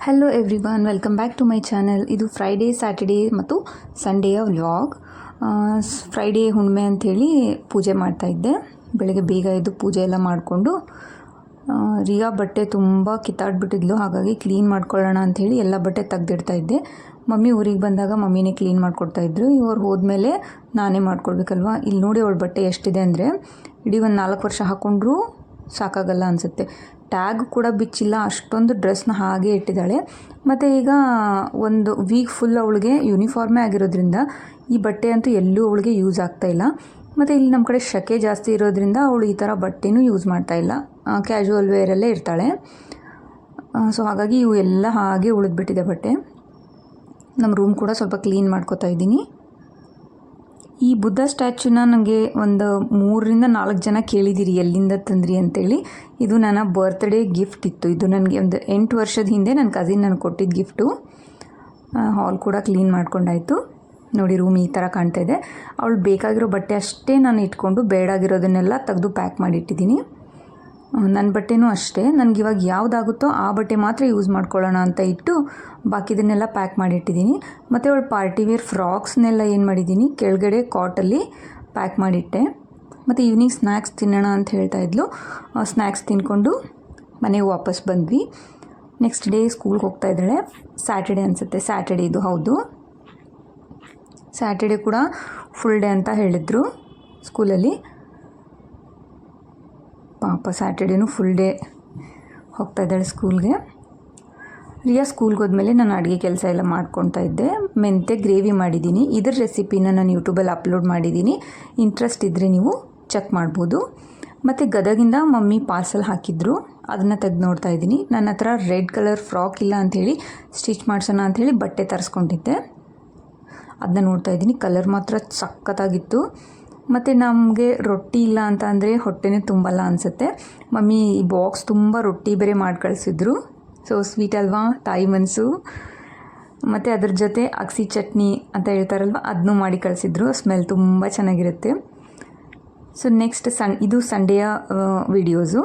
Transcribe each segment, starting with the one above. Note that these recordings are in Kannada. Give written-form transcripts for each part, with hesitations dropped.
Hello everyone, welcome back to my channel. ಇದು ಫ್ರೈಡೇ, ಸ್ಯಾಟರ್ಡೇ ಮತ್ತು ಸಂಡೇಯ ವ್ಲಾಗ್. ಫ್ರೈಡೇ ಹುಣ್ಣಿಮೆ ಅಂಥೇಳಿ ಪೂಜೆ ಮಾಡ್ತಾಯಿದ್ದೆ. ಬೆಳಗ್ಗೆ ಬೇಗ ಎದ್ದು ಪೂಜೆ ಎಲ್ಲ ಮಾಡಿಕೊಂಡು ರಿಯಾ ಬಟ್ಟೆ ತುಂಬ ಕಿತ್ತಾಡ್ಬಿಟ್ಟಿದ್ಲು. ಹಾಗಾಗಿ ಕ್ಲೀನ್ ಮಾಡ್ಕೊಳ್ಳೋಣ ಅಂಥೇಳಿ ಎಲ್ಲ ಬಟ್ಟೆ ತೆಗ್ದಿಡ್ತಾಯಿದ್ದೆ. ಮಮ್ಮಿ ಊರಿಗೆ ಬಂದಾಗ ಮಮ್ಮಿನೇ ಕ್ಲೀನ್ ಮಾಡಿಕೊಡ್ತಾಯಿದ್ರು. ಇವ್ರು ಹೋದ್ಮೇಲೆ ನಾನೇ ಮಾಡ್ಕೊಳ್ಬೇಕಲ್ವ. ಇಲ್ಲಿ ನೋಡಿ ಅವಳ ಬಟ್ಟೆ ಎಷ್ಟಿದೆ ಅಂದರೆ ಇಡೀ ಒಂದು 4 ವರ್ಷ ಹಾಕ್ಕೊಂಡ್ರೂ ಸಾಕಾಗಲ್ಲ ಅನಿಸುತ್ತೆ. ಟ್ಯಾಗ್ ಕೂಡ ಬಿಚ್ಚಿಲ್ಲ, ಅಷ್ಟೊಂದು ಡ್ರೆಸ್ನ ಹಾಗೆ ಇಟ್ಟಿದ್ದಾಳೆ. ಮತ್ತು ಈಗ ಒಂದು ವೀಕ್ ಫುಲ್ ಅವಳಿಗೆ ಯೂನಿಫಾರ್ಮೇ ಆಗಿರೋದ್ರಿಂದ ಈ ಬಟ್ಟೆ ಅಂತೂ ಎಲ್ಲೂ ಅವಳಿಗೆ ಯೂಸ್ ಆಗ್ತಾಯಿಲ್ಲ. ಮತ್ತು ಇಲ್ಲಿ ನಮ್ಮ ಕಡೆ ಸೆಕೆ ಜಾಸ್ತಿ ಇರೋದ್ರಿಂದ ಅವಳು ಈ ಥರ ಬಟ್ಟೆನೂ ಯೂಸ್ ಮಾಡ್ತಾಯಿಲ್ಲ, ಕ್ಯಾಶುವಲ್ ವೇರಲ್ಲೇ ಇರ್ತಾಳೆ. ಸೊ ಹಾಗಾಗಿ ಇವು ಎಲ್ಲ ಹಾಗೆ ಉಳಿದ್ಬಿಟ್ಟಿದೆ ಬಟ್ಟೆ. ನಮ್ಮ ರೂಮ್ ಕೂಡ ಸ್ವಲ್ಪ ಕ್ಲೀನ್ ಮಾಡ್ಕೋತಾ ಇದ್ದೀನಿ. ಈ ಬುದ್ಧ ಸ್ಟ್ಯಾಚ್ಯೂನ ನನಗೆ ಒಂದು 3-4 ಜನ ಕೇಳಿದ್ದೀರಿ ಎಲ್ಲಿಂದ ತಂದ್ರಿ ಅಂತೇಳಿ. ಇದು ನನ್ನ ಬರ್ತ್ಡೇ ಗಿಫ್ಟ್ ಇತ್ತು. ಇದು ನನಗೆ ಒಂದು 8 ವರ್ಷದ ಹಿಂದೆ ನನ್ನ ಕಸಿನ್ ನನಗೆ ಕೊಟ್ಟಿದ್ದ ಗಿಫ್ಟು. ಹಾಲ್ ಕೂಡ ಕ್ಲೀನ್ ಮಾಡ್ಕೊಂಡಾಯಿತು. ನೋಡಿ, ರೂಮ್ ಈ ಥರ ಕಾಣ್ತಾ ಇದೆ. ಅವಳು ಬೇಕಾಗಿರೋ ಬಟ್ಟೆ ಅಷ್ಟೇ ನಾನು ಇಟ್ಕೊಂಡು ಬೇಡಾಗಿರೋದನ್ನೆಲ್ಲ ತೆಗೆದು ಪ್ಯಾಕ್ ಮಾಡಿಟ್ಟಿದ್ದೀನಿ. ನನ್ನ ಬಟ್ಟೆನೂ ಅಷ್ಟೇ, ನನಗೆ ಇವಾಗ ಯಾವುದಾಗುತ್ತೋ ಆ ಬಟ್ಟೆ ಮಾತ್ರ ಯೂಸ್ ಮಾಡ್ಕೊಳ್ಳೋಣ ಅಂತ ಇಟ್ಟು ಬಾಕಿದನ್ನೆಲ್ಲ ಪ್ಯಾಕ್ ಮಾಡಿಟ್ಟಿದ್ದೀನಿ. ಮತ್ತು ಅವಳು ಪಾರ್ಟಿ ವೇರ್ ಫ್ರಾಕ್ಸ್ನೆಲ್ಲ ಏನು ಮಾಡಿದ್ದೀನಿ, ಕೆಳಗಡೆ ಕಾಟಲ್ಲಿ ಪ್ಯಾಕ್ ಮಾಡಿಟ್ಟೆ. ಮತ್ತು ಈವ್ನಿಂಗ್ ಸ್ನ್ಯಾಕ್ಸ್ ತಿನ್ನೋಣ ಅಂತ ಹೇಳ್ತಾ ಇದ್ಲು. ಸ್ನ್ಯಾಕ್ಸ್ ತಿನ್ಕೊಂಡು ಮನೆಗೆ ವಾಪಸ್ ಬಂದ್ವಿ. ನೆಕ್ಸ್ಟ್ ಡೇ ಸ್ಕೂಲ್ಗೆ ಹೋಗ್ತಾ ಇದ್ದಾಳೆ. ಸ್ಯಾಟರ್ಡೇ ಅನಿಸುತ್ತೆ, ಸ್ಯಾಟರ್ಡೇ ಇದು ಹೌದು. ಸ್ಯಾಟರ್ಡೇ ಕೂಡ ಫುಲ್ ಡೇ ಅಂತ ಹೇಳಿದರು ಸ್ಕೂಲಲ್ಲಿ. ಪಾಪ ಸ್ಯಾಟರ್ಡೇನೂ ಫುಲ್ ಡೇ ಹೋಗ್ತಾ ಇದ್ದಾಳೆ ಸ್ಕೂಲ್ಗೆ. ರಿಯಾ ಸ್ಕೂಲ್ಗೆ ಹೋದ್ಮೇಲೆ ನಾನು ಅಡುಗೆ ಕೆಲಸ ಎಲ್ಲ ಮಾಡ್ಕೊತಾ ಇದ್ದೆ. ಮೆಂತ್ಯ ಗ್ರೇವಿ ಮಾಡಿದ್ದೀನಿ. ಇದರ ರೆಸಿಪಿನ ನಾನು ಯೂಟ್ಯೂಬಲ್ಲಿ ಅಪ್ಲೋಡ್ ಮಾಡಿದ್ದೀನಿ. ಇಂಟ್ರೆಸ್ಟ್ ಇದ್ದರೆ ನೀವು ಚೆಕ್ ಮಾಡ್ಬೋದು. ಮತ್ತು ಗದಗಿಂದ ಮಮ್ಮಿ ಪಾರ್ಸಲ್ ಹಾಕಿದ್ರು, ಅದನ್ನು ತೆಗೆದು ನೋಡ್ತಾ ಇದ್ದೀನಿ. ನನ್ನ ಹತ್ರ ರೆಡ್ ಕಲರ್ ಫ್ರಾಕ್ ಇಲ್ಲ ಅಂಥೇಳಿ ಸ್ಟಿಚ್ ಮಾಡಿಸೋಣ ಅಂಥೇಳಿ ಬಟ್ಟೆ ತರಿಸ್ಕೊಂಡಿದ್ದೆ. ಅದನ್ನ ನೋಡ್ತಾ ಇದ್ದೀನಿ. ಕಲರ್ ಮಾತ್ರ ಸಖತ್ತಾಗಿತ್ತು. ಮತ್ತು ನಮಗೆ ರೊಟ್ಟಿ ಇಲ್ಲ ಅಂತ ಅಂದರೆ ಹೊಟ್ಟೆನೇ ತುಂಬಲ್ಲ ಅನಿಸುತ್ತೆ. ಮಮ್ಮಿ ಈ ಬಾಕ್ಸ್ ತುಂಬ ರೊಟ್ಟಿ ಬೇರೆ ಮಾಡಿ ಕಳಿಸಿದ್ರು. ಸೊ ಸ್ವೀಟ್ ಅಲ್ವಾ, ತಾಯಿ ಮನಸ್ಸು. ಮತ್ತು ಅದ್ರ ಜೊತೆ ಅಗಸಿ ಚಟ್ನಿ ಅಂತ ಹೇಳ್ತಾರಲ್ವ, ಅದನ್ನೂ ಮಾಡಿ ಕಳಿಸಿದ್ರು. ಸ್ಮೆಲ್ ತುಂಬ ಚೆನ್ನಾಗಿರುತ್ತೆ. ಸೊ ನೆಕ್ಸ್ಟ್ ಇದು ಸಂಡೇಯ ವಿಡಿಯೋಸು.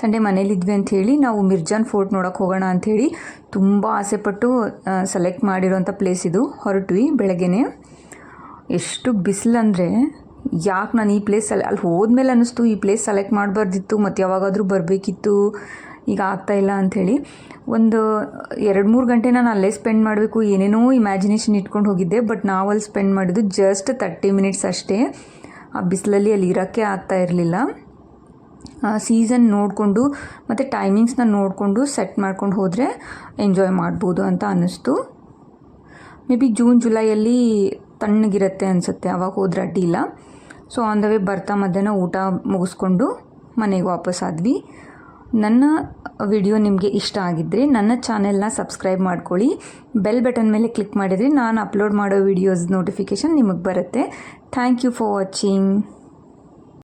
ಸಂಡೇ ಮನೇಲಿದ್ವಿ ಅಂಥೇಳಿ ನಾವು ಮಿರ್ಜಾನ್ ಫೋರ್ಟ್ ನೋಡೋಕ್ಕೆ ಹೋಗೋಣ ಅಂಥೇಳಿ ತುಂಬ ಆಸೆಪಟ್ಟು ಸೆಲೆಕ್ಟ್ ಮಾಡಿರೋಂಥ ಪ್ಲೇಸ್ ಇದು. ಹೊರಟ್ವಿ ಬೆಳಗ್ಗೆನೇ. ಎಷ್ಟು ಬಿಸಿಲು ಅಂದರೆ ಯಾಕೆ ನಾನು ಈ ಪ್ಲೇಸಲ್ಲಿ ಅಲ್ಲಿ ಹೋದ್ಮೇಲೆ ಅನ್ನಿಸ್ತು ಈ ಪ್ಲೇಸ್ ಸೆಲೆಕ್ಟ್ ಮಾಡಬಾರ್ದಿತ್ತು, ಮತ್ತು ಯಾವಾಗಾದರೂ ಬರಬೇಕಿತ್ತು, ಈಗ ಆಗ್ತಾಯಿಲ್ಲ ಅಂಥೇಳಿ. ಒಂದು 2-3 ಗಂಟೆ ನಾನು ಅಲ್ಲೇ ಸ್ಪೆಂಡ್ ಮಾಡಬೇಕು ಏನೇನೋ ಇಮ್ಯಾಜಿನೇಷನ್ ಇಟ್ಕೊಂಡು ಹೋಗಿದ್ದೆ. ಬಟ್ ನಾವಲ್ಲಿ ಸ್ಪೆಂಡ್ ಮಾಡಿದ್ದು ಜಸ್ಟ್ 30 ಮಿನಿಟ್ಸ್ ಅಷ್ಟೇ. ಆ ಬಿಸಿಲಲ್ಲಿ ಅಲ್ಲಿ ಇರೋಕ್ಕೆ ಆಗ್ತಾ ಇರಲಿಲ್ಲ. ಸೀಸನ್ ನೋಡಿಕೊಂಡು ಮತ್ತು ಟೈಮಿಂಗ್ಸ್ನ ನೋಡಿಕೊಂಡು ಸೆಟ್ ಮಾಡ್ಕೊಂಡು ಹೋದರೆ ಎಂಜಾಯ್ ಮಾಡ್ಬೋದು ಅಂತ ಅನ್ನಿಸ್ತು. ಮೇ ಬಿ ಜೂನ್ ಜುಲೈಯಲ್ಲಿ ತಣ್ಣಗಿರುತ್ತೆ ಅನಿಸುತ್ತೆ, ಆವಾಗ ಹೋದ್ರೆ ಅಡ್ಡಿ ಇಲ್ಲ. ಸೊ ಆನ್ ದ ವೇ ಬರ್ತಾ ಮಧ್ಯಾಹ್ನ ಊಟ ಮುಗಿಸ್ಕೊಂಡು ಮನೆಗೆ ವಾಪಸ್ ಆದ್ವಿ. ನನ್ನ ವಿಡಿಯೋ ನಿಮಗೆ ಇಷ್ಟ ಆಗಿದ್ದರೆ ನನ್ನ ಚಾನೆಲ್ನ ಸಬ್ಸ್ಕ್ರೈಬ್ ಮಾಡ್ಕೊಳ್ಳಿ. ಬೆಲ್ ಬಟನ್ ಮೇಲೆ ಕ್ಲಿಕ್ ಮಾಡಿದರೆ ನಾನು ಅಪ್ಲೋಡ್ ಮಾಡೋ ವಿಡಿಯೋಸ್ ನೋಟಿಫಿಕೇಷನ್ ನಿಮಗೆ ಬರುತ್ತೆ. Thank you for watching.